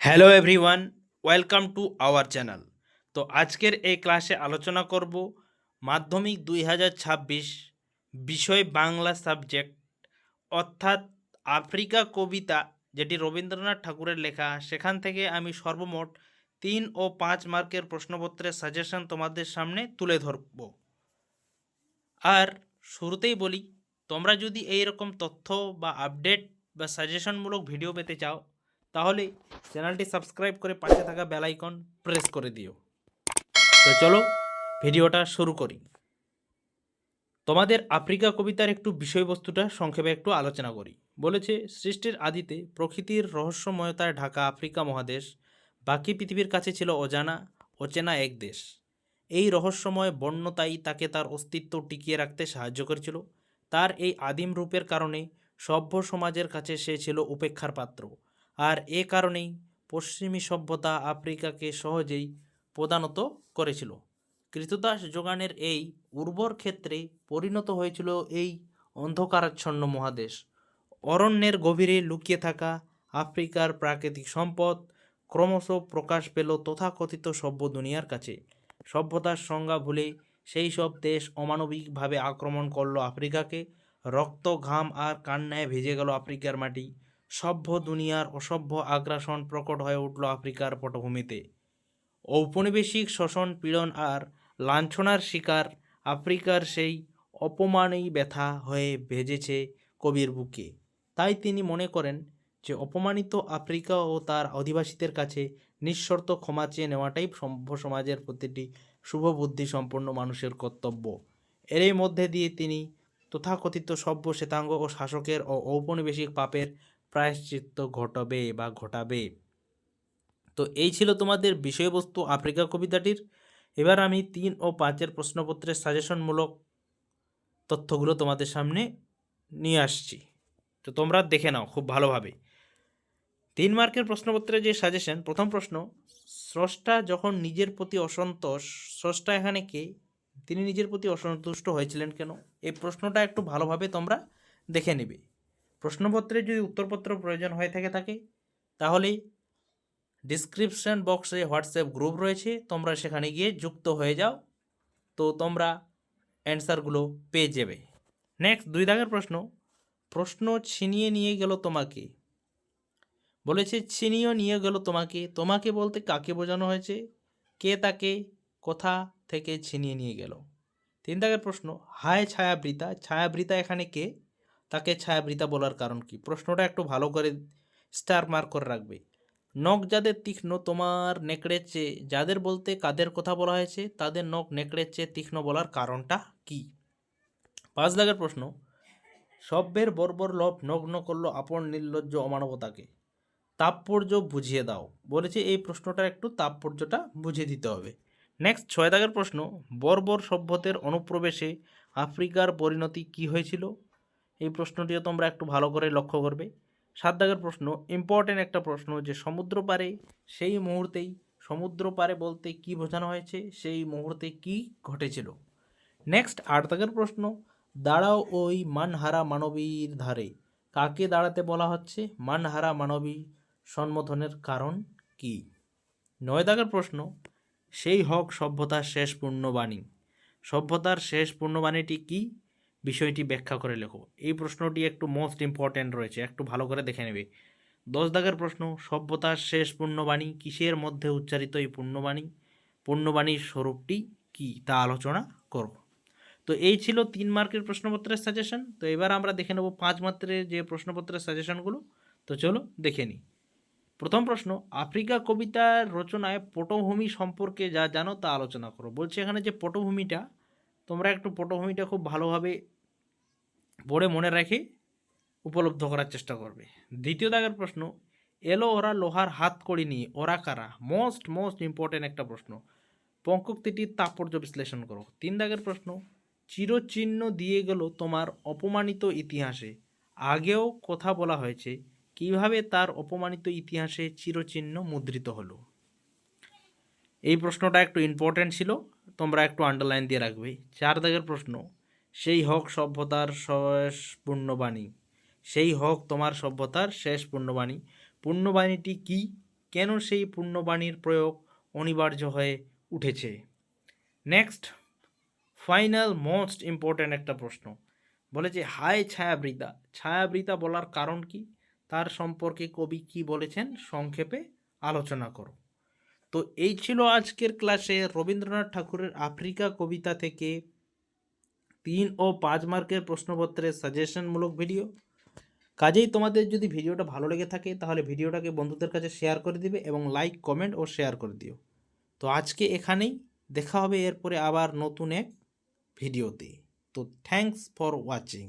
Hello everyone, welcome to our channel. তো আজকের এই ক্লাসে আলোচনা করব মাধ্যমিক 2026 বিষয় বাংলা সাবজেক্ট, অর্থাৎ আফ্রিকা কবিতা, যেটি রবীন্দ্রনাথ ঠাকুরের লেখা। সেখান থেকে আমি সর্বমোট 3 ও 5 মার্কের প্রশ্নপত্রের সাজেশন তোমাদের সামনে তুলে ধরব। আর শুরুতেই বলি, তোমরা যদি এই রকম তথ্য বা আপডেট বা সাজেশনমূলক ভিডিও পেতে চাও, তাহলে চ্যানেলটি সাবস্ক্রাইব করে পাশে থাকা বেল আইকন প্রেস করে দিও। তো চলো ভিডিওটা শুরু করি। তোমাদের আফ্রিকা কবিতার একটু বিষয়বস্তুটা সংক্ষেপে একটু আলোচনা করি। বলেছে, সৃষ্টির আদিতে প্রকৃতির রহস্যময়তায় ঢাকা আফ্রিকা মহাদেশ বাকি পৃথিবীর কাছে ছিল অচেনা এক দেশ। এই রহস্যময় বন্যতাই তাকে তার অস্তিত্ব টিকিয়ে রাখতে সাহায্য করেছিল। তার এই আদিম রূপের কারণে সভ্য সমাজের কাছে সে ছিল উপেক্ষার পাত্র। আর এ কারণেই পশ্চিমী সভ্যতা আফ্রিকাকে সহজেই প্রদানত করেছিল। কৃতদাস যোগানের এই উর্বর ক্ষেত্রে পরিণত হয়েছিল এই অন্ধকারাচ্ছন্ন মহাদেশ। অরণ্যের গভীরে লুকিয়ে থাকা আফ্রিকার প্রাকৃতিক সম্পদ ক্রমশ প্রকাশ পেল তথাকথিত সভ্য দুনিয়ার কাছে। সভ্যতার সংজ্ঞা ভুলে সেই সব দেশ অমানবিকভাবে আক্রমণ করল আফ্রিকাকে। রক্ত, ঘাম আর কান্নায় ভেজে গেল আফ্রিকার মাটি। সভ্য দুনিয়ার অসভ্য আগ্রাসন প্রকট হয়ে উঠল আফ্রিকার পটভূমিতে। ঔপনিবেশিক শোষণ, পীড়ন আর লাঞ্ছনার শিকার আফ্রিকার সেই অপমানেই ব্যথা হয়ে ভেজেছে কবির বুকে। তাই তিনি মনে করেন যে অপমানিত আফ্রিকা ও তার অধিবাসীদের কাছে নিঃশর্ত ক্ষমা চেয়ে নেওয়াটাই সভ্য সমাজের প্রতিটি শুভবুদ্ধি সম্পন্ন মানুষের কর্তব্য। এরই মধ্যে দিয়ে তিনি তথাকথিত সভ্য শ্বেতাঙ্গ ও শাসকের ও ঔপনিবেশিক পাপের প্রায়শ্চিত্ত ঘটাবে। তো এই ছিল তোমাদের বিষয়বস্তু আফ্রিকা কবিতাটির। এবার আমি 3 ও 5-এর প্রশ্নপত্রের সাজেশনমূলক তথ্যগুলো তোমাদের সামনে নিয়ে আসছি। তো তোমরা দেখে নাও খুব ভালোভাবে। 3 মার্কের প্রশ্নপত্রে যে সাজেশন, প্রথম প্রশ্ন, স্রষ্টা যখন নিজের প্রতি অসন্তোষ, স্রষ্টা এখানে কে, তিনি নিজের প্রতি অসন্তুষ্ট হয়েছিলেন কেন? এই প্রশ্নটা একটু ভালোভাবে তোমরা দেখে নেবে। প্রশ্নপত্রে যদি উত্তরপত্র প্রয়োজন হয়ে থাকে তাহলে ডিসক্রিপশন বক্সে হোয়াটসঅ্যাপ গ্রুপ রয়েছে, তোমরা সেখানে গিয়ে যুক্ত হয়ে যাও, তো তোমরা অ্যান্সারগুলো পেয়ে যাবে। নেক্সট 2 দাগের প্রশ্ন ছিনিয়ে নিয়ে গেল তোমাকে। বলেছে ছিনিয়ে নিয়ে গেল তোমাকে বলতে কাকে বোঝানো হয়েছে, কে তাকে কোথা থেকে ছিনিয়ে নিয়ে গেল? 3 দাগের হায় ছায়াবৃতা এখানে কে, তাকে ছায়াবৃতা বলার কারণ কি? প্রশ্নটা একটু ভালো করে স্টার মার্ক করে রাখবে। নখ যাদের তীক্ষ্ণ তোমার নেকড়ের চেয়ে, যাদের বলতে কাদের কথা বলা হয়েছে, তাদের নখ নেকড়ের চেয়ে তীক্ষ্ণ বলার কারণটা কি? 5 দাগের সভ্যের বর্বর লোভ নগ্ন করলো আপন নির্লজ্জ অমানবতাকে, তাৎপর্য বুঝিয়ে দাও। বলেছে এই প্রশ্নটার একটু তাৎপর্যটা বুঝিয়ে দিতে হবে। নেক্সট 6 দাগের বর্বর সভ্যতার অনুপ্রবেশে আফ্রিকার পরিণতি কি হয়েছিল? এই প্রশ্নটিও তোমরা একটু ভালো করে লক্ষ্য করবে। 7 দাগের ইম্পর্টেন্ট একটা প্রশ্ন, যে সমুদ্র পারে সেই মুহূর্তেই, সমুদ্র পারে বলতে কি বোঝানো হয়েছে, সেই মুহূর্তে কি ঘটেছিল? নেক্সট 8 দাগের দাঁড়াও ওই মানহারা মানবীর ধারে, কাকে দাঁড়াতে বলা হচ্ছে? মানহারা মানবী সম্বোধনের কারণ কি? 9 দাগের সেই হোক সভ্যতার শেষ পূর্ণবাণী, সভ্যতার শেষ পূর্ণবাণীটি কি, বিষয়টি ব্যাখ্যা করে লেখো। এই প্রশ্নটি একটু মোস্ট ইম্পর্ট্যান্ট রয়েছে, একটু ভালো করে দেখে নেবে। 10 দাগের সভ্যতার শেষ পূর্ণবাণী কিসের মধ্যে উচ্চারিত? এই পূর্ণবাণীর স্বরূপটি কি তা আলোচনা করো। তো এই ছিল 3 মার্কের প্রশ্নপত্রের সাজেশন। তো এবার আমরা দেখে নেব 5 মাত্রের যে প্রশ্নপত্রের সাজেশনগুলো। তো চলো দেখে নিই। প্রথম আফ্রিকা কবিতার রচনায় পটভূমি সম্পর্কে যা জানো তা আলোচনা করো। বলছে এখানে যে পটভূমিটা, তোমরা একটু পটভূমিটা খুব ভালোভাবে পড়ে মনে রেখে উপলব্ধ করার চেষ্টা করবে। 2 দাগের এলো ওরা লোহার হাত কড়ি নিয়ে, ওরা কারা? মোস্ট ইম্পর্টেন্ট একটা প্রশ্ন। পঙ্কোক্তিটির তাৎপর্য বিশ্লেষণ করো। 3 দাগের চিরচিহ্ন দিয়ে গেল তোমার অপমানিত ইতিহাসে, আগেও কথা বলা হয়েছে, কিভাবে তার অপমানিত ইতিহাসে চিরচিহ্ন মুদ্রিত হলো? এই প্রশ্নটা একটু ইম্পর্টেন্ট ছিল, তোমরা একটু আন্ডারলাইন দিয়ে রাখবে। 4 দাগের সেই হোক সভ্যতার শেষ পূর্ণবাণী, সেই হোক তোমার সভ্যতার শেষ পূর্ণবাণী, পূর্ণবাণীটি কি? কেন সেই পূর্ণবাণীর প্রয়োগ অনিবার্য হয়ে উঠেছে। নেক্সট ফাইনাল মোস্ট ইম্পর্ট্যান্ট একটা প্রশ্ন বলেছে, হাই ছায়াবৃতা, ছায়াবৃতা বলার কারণ কি, তার সম্পর্কে কবি কি বলেছেন সংক্ষেপে আলোচনা করো। তো এই ছিল আজকের ক্লাসে রবীন্দ্রনাথ ঠাকুরের আফ্রিকা কবিতা থেকে 3 ও 5 মার্কের প্রশ্নপত্রের সাজেশনমূলক ভিডিও। কাজেই তোমাদের যদি ভিডিওটা ভালো লেগে থাকে তাহলে ভিডিওটাকে বন্ধুদের কাছে শেয়ার করে দিবে এবং লাইক, কমেন্ট ও শেয়ার করে দিও। তো আজকে এখানেই, দেখা হবে এরপরে আবার নতুন এক ভিডিওতে। তো থ্যাঙ্কস ফর ওয়াচিং।